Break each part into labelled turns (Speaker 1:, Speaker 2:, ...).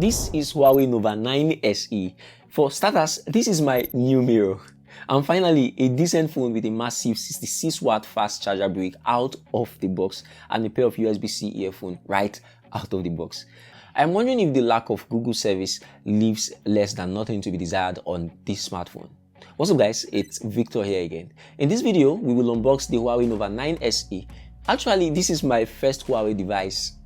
Speaker 1: This is Huawei Nova 9 SE. For starters, this is my new mirror. And finally, a decent phone with a massive 66-watt fast charger brick out of the box and a pair of USB-C earphones right out of the box. I'm wondering if the lack of Google service leaves less than nothing to be desired on this smartphone. What's up guys, it's Victor here again. In this video, we will unbox the Huawei Nova 9 SE. Actually, this is my first Huawei device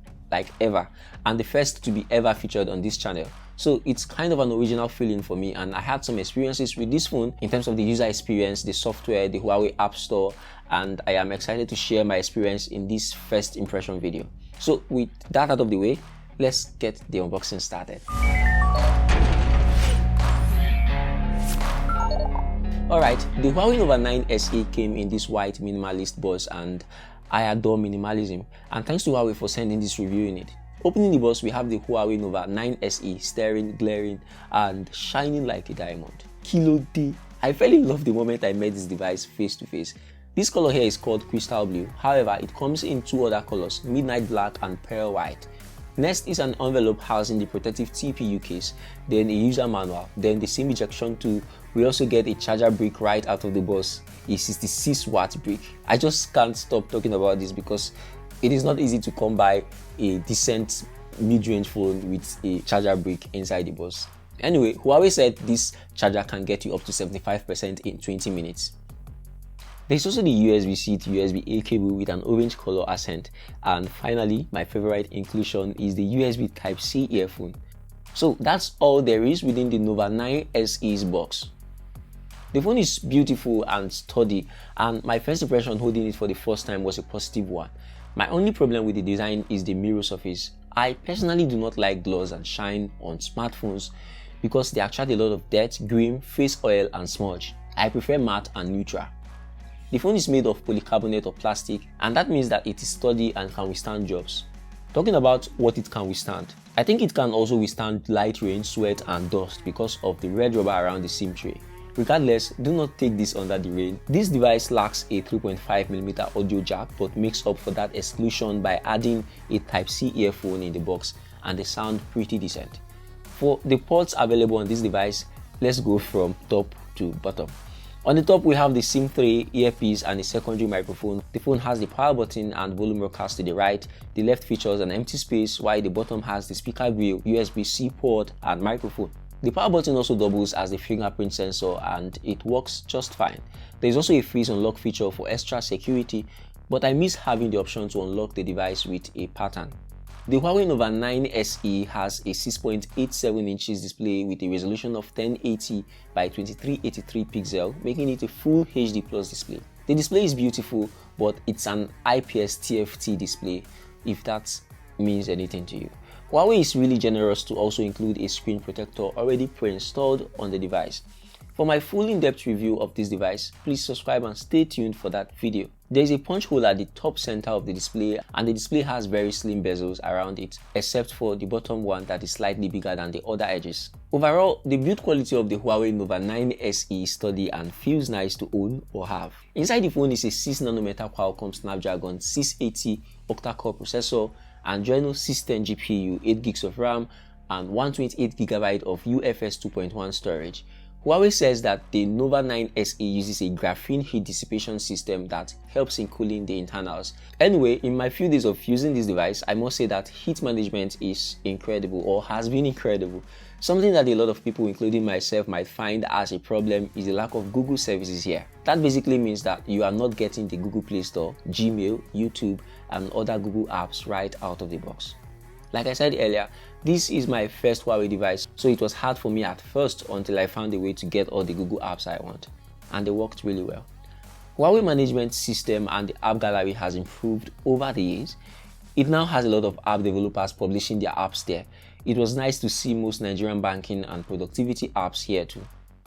Speaker 1: ever, and the first to be ever featured on this channel. So it's kind of an original feeling for me, and I had some experiences with this phone in terms of the user experience, the software, the Huawei App Store, and I am excited to share my experience in this first impression video. So with that out of the way, let's get the unboxing started. Alright, the Huawei Nova 9 SE came in this white minimalist box, and I adore minimalism, and thanks to Huawei for sending this review in it. Opening the box, we have the Huawei Nova 9 SE staring, glaring, and shining like a diamond. Kilo D. I fell in love the moment I met this device face to face. This color here is called crystal blue. However, it comes in two other colors, midnight black and pearl white. Next is an envelope housing the protective TPU case, then a user manual, then the SIM ejection tool. We also get a charger brick right out of the box, a 66-watt brick. I just can't stop talking about this because it is not easy to come by a decent mid-range phone with a charger brick inside the box. Anyway, Huawei said this charger can get you up to 75% in 20 minutes. There's also the USB-C to USB-A cable with an orange color accent, and finally, my favorite inclusion is the USB Type-C earphone. So that's all there is within the Nova 9 SE's box. The phone is beautiful and sturdy, and my first impression holding it for the first time was a positive one. My only problem with the design is the mirror surface. I personally do not like gloss and shine on smartphones because they attract a lot of dirt, grime, face oil and smudge. I prefer matte and neutral. The phone is made of polycarbonate or plastic, and that means that it is sturdy and can withstand jobs. Talking about what it can withstand, I think it can also withstand light rain, sweat and dust because of the red rubber around the SIM tray. Regardless, do not take this under the rain. This device lacks a 3.5mm audio jack but makes up for that exclusion by adding a Type-C earphone in the box, and they sound pretty decent. For the ports available on this device, let's go from top to bottom. On the top, we have the SIM tray, earpiece and a secondary microphone. The phone has the power button and volume rockers to the right. The left features an empty space, while the bottom has the speaker grill, USB-C port and microphone. The power button also doubles as the fingerprint sensor, and it works just fine. There is also a freeze unlock feature for extra security, but I miss having the option to unlock the device with a pattern. The Huawei Nova 9 SE has a 6.87 inches display with a resolution of 1080 by 2383 pixels, making it a full HD plus display. The display is beautiful, but it's an IPS TFT display, if that means anything to you. Huawei is really generous to also include a screen protector already pre-installed on the device. For my full in-depth review of this device, please subscribe and stay tuned for that video. There is a punch hole at the top center of the display, and the display has very slim bezels around it, except for the bottom one that is slightly bigger than the other edges. Overall, the build quality of the Huawei Nova 9 SE is sturdy and feels nice to own or have. Inside the phone is a 6nm Qualcomm Snapdragon 680 octa-core processor, Adreno 610 GPU, 8GB of RAM, and 128GB of UFS 2.1 storage. Huawei says that the Nova 9 SE uses a graphene heat dissipation system that helps in cooling the internals. Anyway, in my few days of using this device, I must say that heat management is incredible, or has been incredible. Something that a lot of people, including myself, might find as a problem is the lack of Google services here. That basically means that you are not getting the Google Play Store, Gmail, YouTube, and other Google apps right out of the box. Like I said earlier, this is my first Huawei device, so it was hard for me at first until I found a way to get all the Google apps I want, and they worked really well. Huawei management system and the app gallery has improved over the years. It now has a lot of app developers publishing their apps there. It was nice to see most Nigerian banking and productivity apps here too.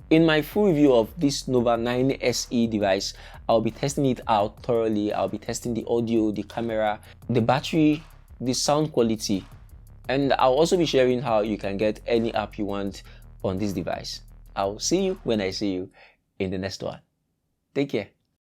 Speaker 1: In my full review of this Nova 9 SE device, I'll be testing it out thoroughly. I'll be testing the audio, the camera, the battery, the sound quality, and I'll also be sharing how you can get any app you want on this device. I'll see you when I see you in the next one. Take care.